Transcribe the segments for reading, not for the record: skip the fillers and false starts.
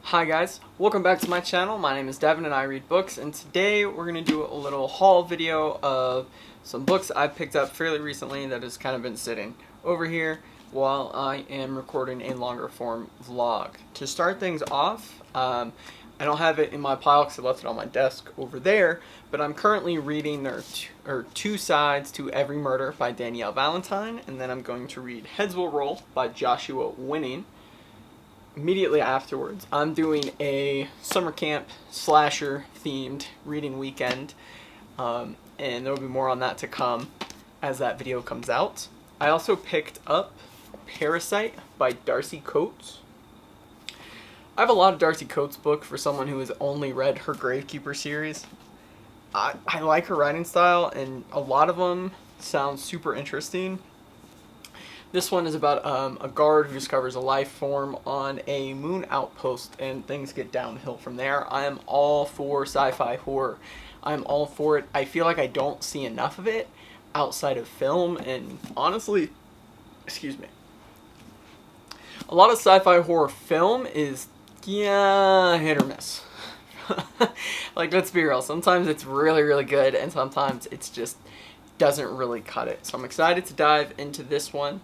Hi guys, welcome back to my channel. My name is Devin and I read books, and today we're going to do a little haul video of some books I picked up fairly recently that has kind of been sitting over here while I am recording a longer form vlog. To start things off, I don't have it in my pile because I left it on my desk over there, but I'm currently reading Two Sides to Every Murder by Danielle Valentine, and then I'm going to read Heads Will Roll by Joshua Winning. Immediately afterwards, I'm doing a summer camp slasher themed reading weekend, and there will be more on that to come as that video comes out. I also picked up Parasite by Darcy Coates. I have a lot of Darcy Coates books for someone who has only read her Gravekeeper series. I like her writing style, and a lot of them sound super interesting. This one is about a guard who discovers a life form on a moon outpost, and things get downhill from there. I am all for sci-fi horror. I'm all for it. I feel like I don't see enough of it outside of film, and honestly, a lot of sci-fi horror film is, hit or miss. Like, let's be real. Sometimes it's really, really good, and sometimes it's just doesn't really cut it. So I'm excited to dive into this one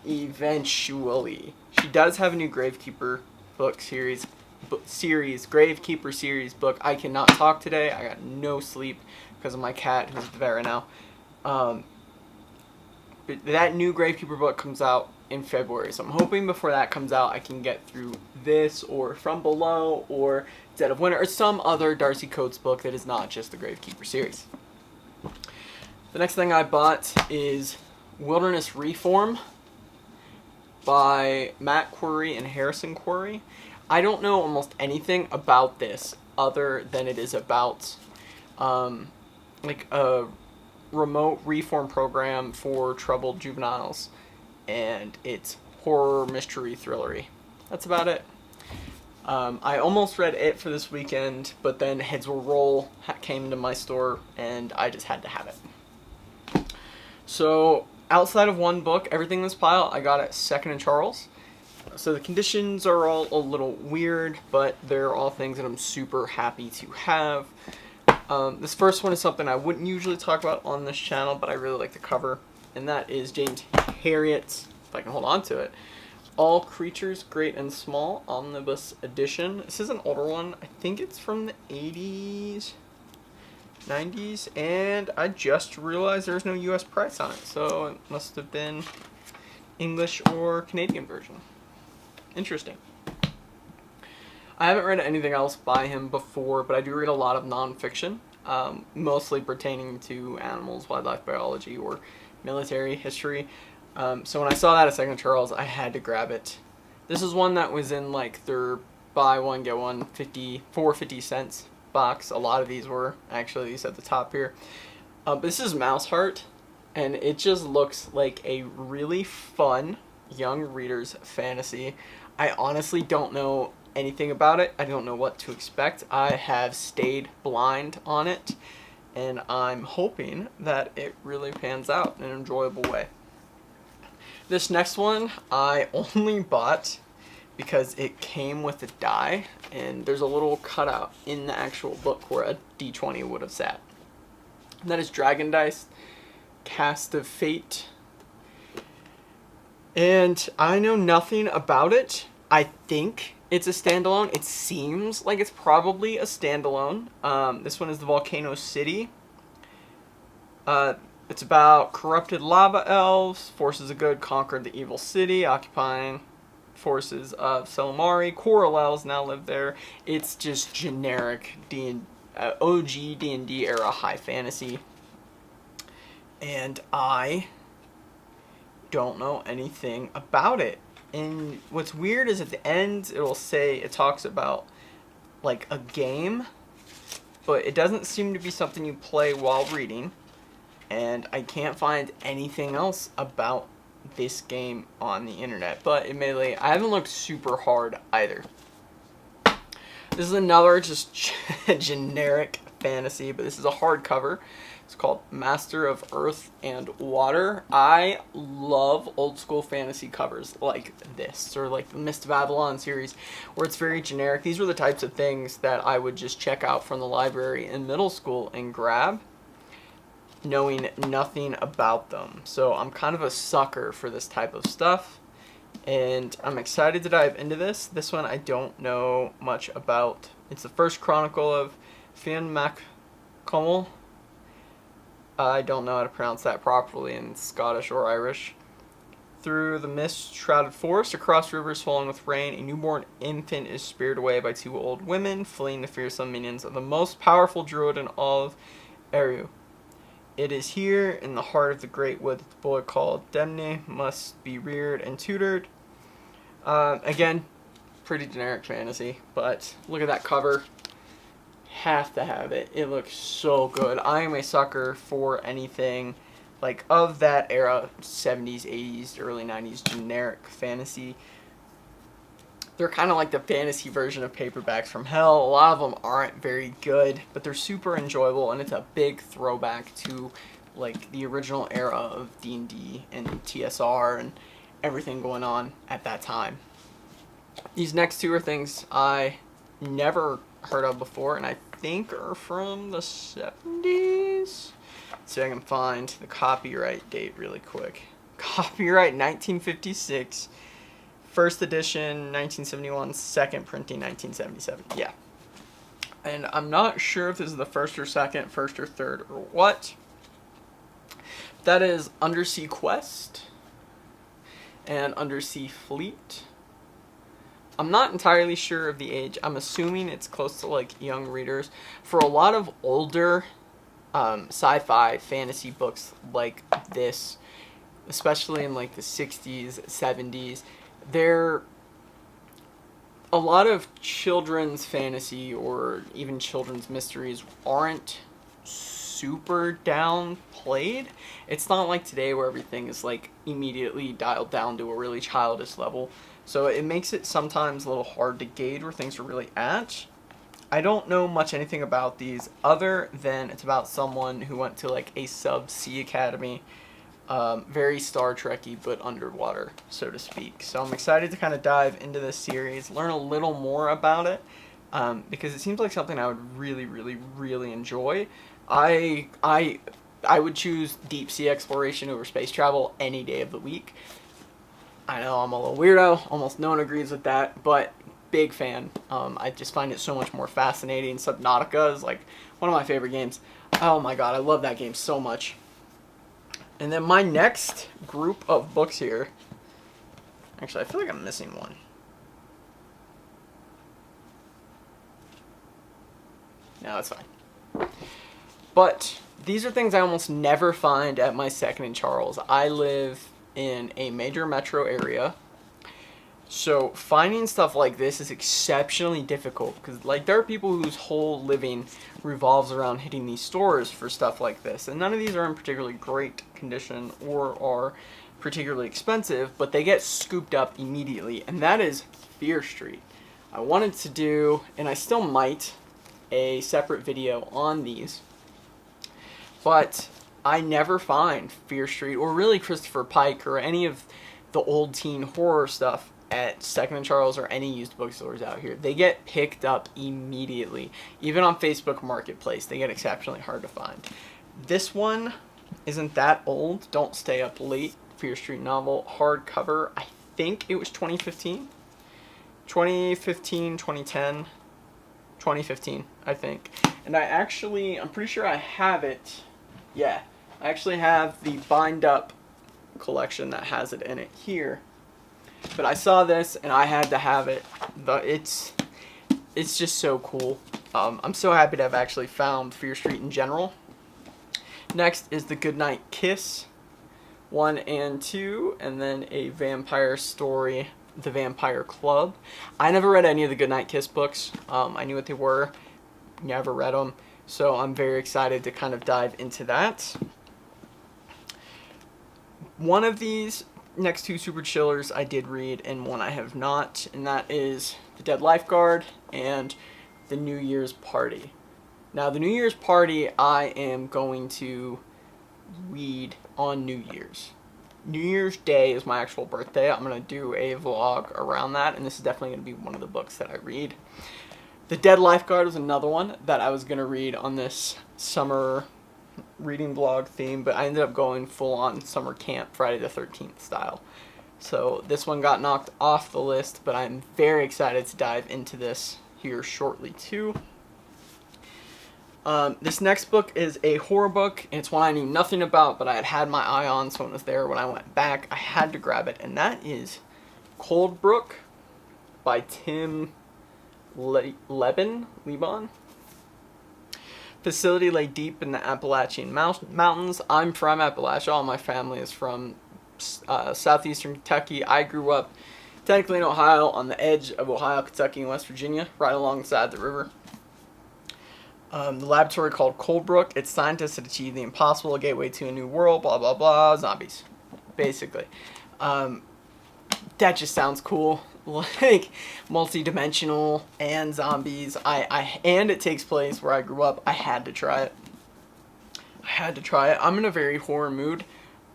eventually. She does have a new Gravekeeper book series, Gravekeeper series book. I cannot talk today. I got no sleep because of my cat who's there right now. But that new Gravekeeper book comes out in February, so I'm hoping before that comes out I can get through this or From Below or Dead of Winter or some other Darcy Coates book that is not just the Gravekeeper series. The next thing I bought is Wilderness Reform by Matt Query and Harrison Query. I don't know almost anything about this other than it is about like a remote reform program for troubled juveniles, and it's horror, mystery, thrillery. That's about it. I almost read it for this weekend, but then Heads Will Roll came into my store and I just had to have it. So outside of one book, everything in this pile I got at Second and Charles. So the conditions are all a little weird, but they're all things that I'm super happy to have. This first one is something I wouldn't usually talk about on this channel, but I really like to cover, and that is James Herriot's, if I can hold on to it, All Creatures Great and Small Omnibus Edition. This is an older one. I think it's from the 80s. 90s, and I just realized there's no US price on it, so it must have been English or Canadian version. Interesting. I haven't read anything else by him before, but I do read a lot of nonfiction, mostly pertaining to animals, wildlife biology, or military history. So when I saw that at Second Charles, I had to grab it. This is one that was in like their buy one get one 50 cents box. A lot of these were actually these at the top here. But this is Mouseheart, and it just looks like a really fun young reader's fantasy. I honestly don't know anything about it. I don't know what to expect. I have stayed blind on it, and I'm hoping that it really pans out in an enjoyable way. This next one I only bought because it came with a die, and there's a little cutout in the actual book where a D20 would have sat. And that is Dragon Dice, Cast of Fate. And I know nothing about it. I think it's a standalone. It seems like it's probably a standalone. This one is the Volcano City. It's about corrupted lava elves, forces of good conquered the evil city, occupying forces of Selamari. Coral elves now live there. It's just generic OG D&D era high fantasy. And I don't know anything about it. And what's weird is at the end it will say, it talks about like a game, but it doesn't seem to be something you play while reading. And I can't find anything else about this game on the internet, but admittedly I haven't looked super hard either. This is another just generic fantasy, but this is a hardcover. It's called Master of Earth and Water. I love old school fantasy covers like this, or like the Mist of Avalon series, where it's very generic. These were the types of things that I would just check out from the library in middle school and grab, knowing nothing about them. So I'm kind of a sucker for this type of stuff, and I'm excited to dive into this. This one I don't know much about. It's the first chronicle of Fionn Mac Connell. I don't know how to pronounce that properly in Scottish or Irish. Through the mist-shrouded forest, across rivers falling with rain, a newborn infant is speared away by two old women, fleeing the fearsome minions of the most powerful druid in all of Eru. It is here, in the heart of the great wood, that the boy called Demne must be reared and tutored. Again, pretty generic fantasy, but look at that cover. Have to have it. It looks so good. I am a sucker for anything like of that era, 70s, 80s, early 90s generic fantasy. They're kind of like the fantasy version of Paperbacks from Hell. A lot of them aren't very good, but they're super enjoyable, and it's a big throwback to like the original era of D&D and TSR and everything going on at that time. These next two are things I never heard of before, and I think are from the 70s. So I can find the copyright date really quick. Copyright 1956, first edition 1971, second printing 1977. Yeah. And I'm not sure if this is the first or second, first or third, or what. That is Undersea Quest and Undersea Fleet. I'm not entirely sure of the age. I'm assuming it's close to like young readers. For a lot of older sci-fi fantasy books like this, especially in like the 60s, 70s, they're a lot of children's fantasy or even children's mysteries aren't super downplayed. It's not like today where everything is like immediately dialed down to a really childish level. So it makes it sometimes a little hard to gauge where things are really at. I don't know much anything about these other than it's about someone who went to like a sub-sea academy. Very Star Trek-y, but underwater, so to speak. So I'm excited to kind of dive into this series, learn a little more about it, because it seems like something I would really, really, really enjoy. I would choose deep sea exploration over space travel any day of the week. I know I'm a little weirdo, almost no one agrees with that, but big fan. I just find it so much more fascinating. Subnautica is like one of my favorite games. Oh my god, I love that game so much. And then my next group of books here, actually I feel like I'm missing one. No, it's fine. But these are things I almost never find at my Second and Charles. I live in a major metro area, so finding stuff like this is exceptionally difficult because like there are people whose whole living revolves around hitting these stores for stuff like this, and none of these are in particularly great condition or are particularly expensive, but they get scooped up immediately, and that is Fear Street. I wanted to do, and I still might, a separate video on these, but I never find Fear Street or really Christopher Pike or any of the old teen horror stuff at Second and Charles or any used bookstores out here. They get picked up immediately. Even on Facebook Marketplace, they get exceptionally hard to find. This one isn't that old. Don't Stay Up Late, Fear Street novel, hardcover. I think it was 2015. 2015, 2010. 2015, I think. And I'm pretty sure I have it. Yeah. I actually have the bind up collection that has it in it here. But I saw this and I had to have it. It's just so cool. I'm so happy to have actually found Fear Street in general. Next is The Goodnight Kiss 1 and 2, and then a vampire story, The Vampire Club. I never read any of the Goodnight Kiss books. I knew what they were, never read them. So I'm very excited to kind of dive into that. One of these next two super chillers I did read, and one I have not, and that is The Dead Lifeguard and The New Year's Party. Now, the New Year's party, I am going to read on New Year's. New Year's Day is my actual birthday. I'm going to do a vlog around that, and this is definitely going to be one of the books that I read. The Dead Lifeguard was another one that I was going to read on this summer reading vlog theme, but I ended up going full on summer camp Friday the 13th style. So this one got knocked off the list, but I'm very excited to dive into this here shortly too. This next book is a horror book, and it's one I knew nothing about, but I had my eye on, so when it was there when I went back, I had to grab it, and that is Coldbrook by Tim Lebbon. Facility lay deep in the Appalachian Mountains. I'm from Appalachia. All my family is from southeastern Kentucky. I grew up technically in Ohio, on the edge of Ohio, Kentucky, and West Virginia, right alongside the river. The laboratory called Coldbrook. Its scientists had achieved the impossible, a gateway to a new world, blah, blah, blah, zombies, basically. That just sounds cool. Like, multi-dimensional and zombies. And it takes place where I grew up. I had to try it. I'm in a very horror mood.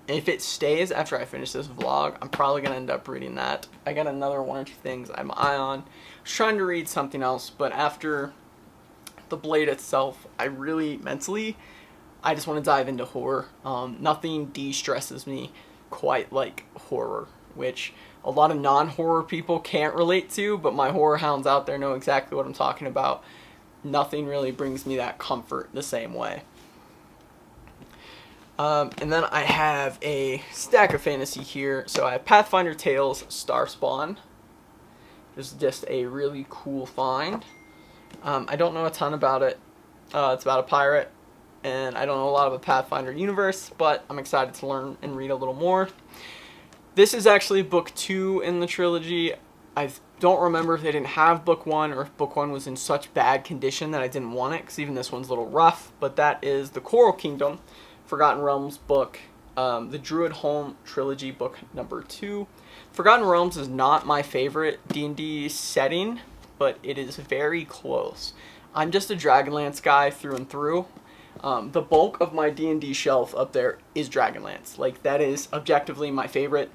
If it stays after I finish this vlog, I'm probably going to end up reading that. I got another one or two things I have my eye on. I was trying to read something else, but after The Blade itself, I really, mentally, I just want to dive into horror. Nothing de-stresses me quite like horror, which a lot of non-horror people can't relate to, but my horror hounds out there know exactly what I'm talking about. Nothing really brings me that comfort the same way. And then I have a stack of fantasy here. So I have Pathfinder Tales Starspawn. This is just a really cool find. I don't know a ton about it. It's about a pirate, and I don't know a lot of the Pathfinder universe, but I'm excited to learn and read a little more. This is actually book 2 in the trilogy. I don't remember if they didn't have book 1 or if book 1 was in such bad condition that I didn't want it, because even this one's a little rough, but that is The Coral Kingdom, Forgotten Realms book, the Druidholm trilogy book number 2. Forgotten Realms is not my favorite D&D setting, but it is very close. I'm just a Dragonlance guy through and through. The bulk of my D&D shelf up there is Dragonlance. Like, that is objectively my favorite,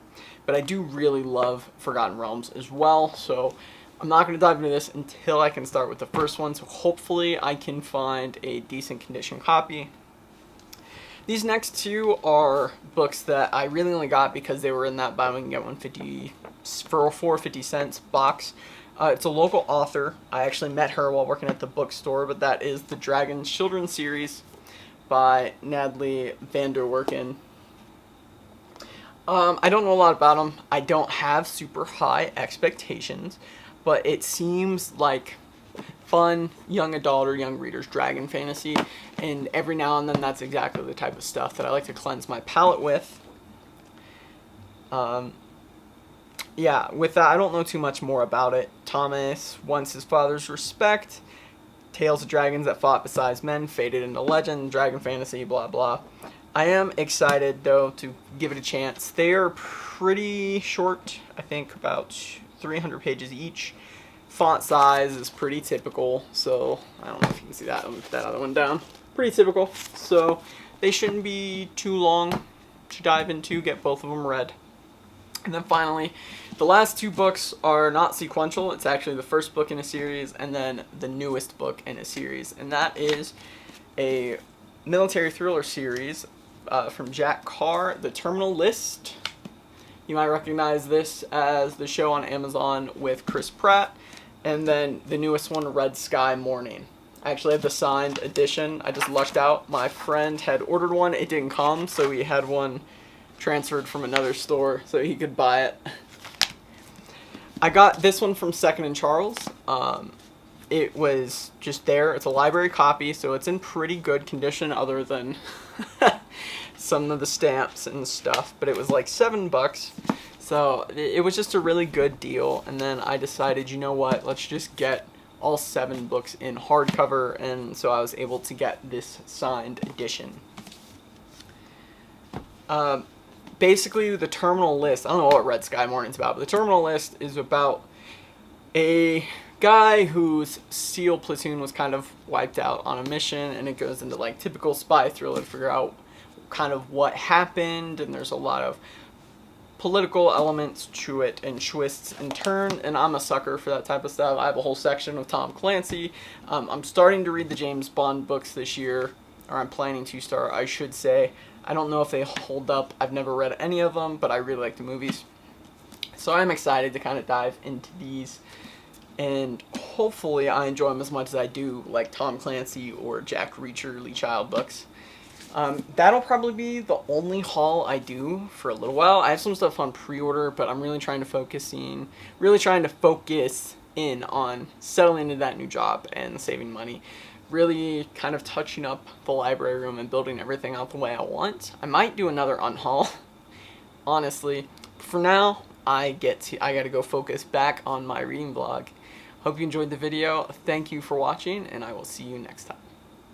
but I do really love Forgotten Realms as well, so I'm not going to dive into this until I can start with the first one, so hopefully I can find a decent condition copy. These next two are books that I really only got because they were in that buy one can get one for 50 cents box. It's a local author. I actually met her while working at the bookstore, but that is the Dragon's Children series by Natalie van der Werken. I don't know a lot about them. I don't have super high expectations, but it seems like fun young adult or young readers dragon fantasy, and every now and then that's exactly the type of stuff that I like to cleanse my palate with. Yeah, with that, I don't know too much more about it. Thomas wants his father's respect. Tales of dragons that fought besides men, faded into legend, dragon fantasy, blah blah. I am excited, though, to give it a chance. They are pretty short, I think about 300 pages each. Font size is pretty typical, so I don't know if you can see that. I'll put that other one down. Pretty typical, so they shouldn't be too long to dive into, get both of them read. And then finally, the last two books are not sequential. It's actually the first book in a series and then the newest book in a series. And that is a military thriller series from Jack Carr, The Terminal List. You might recognize this as the show on Amazon with Chris Pratt. And then the newest one, Red Sky Morning. I actually have the signed edition. I just lucked out. My friend had ordered one. It didn't come, so we had one transferred from another store so he could buy it. I got this one from Second & Charles. It was just there. It's a library copy, so it's in pretty good condition other than some of the stamps and stuff, but it was like $7. So it was just a really good deal, and then I decided, you know what, let's just get all 7 books in hardcover, and so I was able to get this signed edition. Basically, the Terminal List, I don't know what Red Sky Morning's about, but the Terminal List is about a guy whose SEAL platoon was kind of wiped out on a mission, and it goes into like typical spy thriller to figure out kind of what happened, and there's a lot of political elements to it and twists and turns, and I'm a sucker for that type of stuff. I have a whole section of Tom Clancy. I'm starting to read the James Bond books this year, or I'm planning to start, I should say. I don't know if they hold up. I've never read any of them, but I really like the movies. So I'm excited to kind of dive into these, and hopefully I enjoy them as much as I do like Tom Clancy or Jack Reacher, Lee Child books. That'll probably be the only haul I do for a little while. I have some stuff on pre-order, but I'm really trying to focus in on settling into that new job and saving money. Really kind of touching up the library room and building everything out the way I want. I might do another unhaul, honestly. For now, I gotta go focus back on my reading blog. Hope you enjoyed the video. Thank you for watching, and I will see you next time.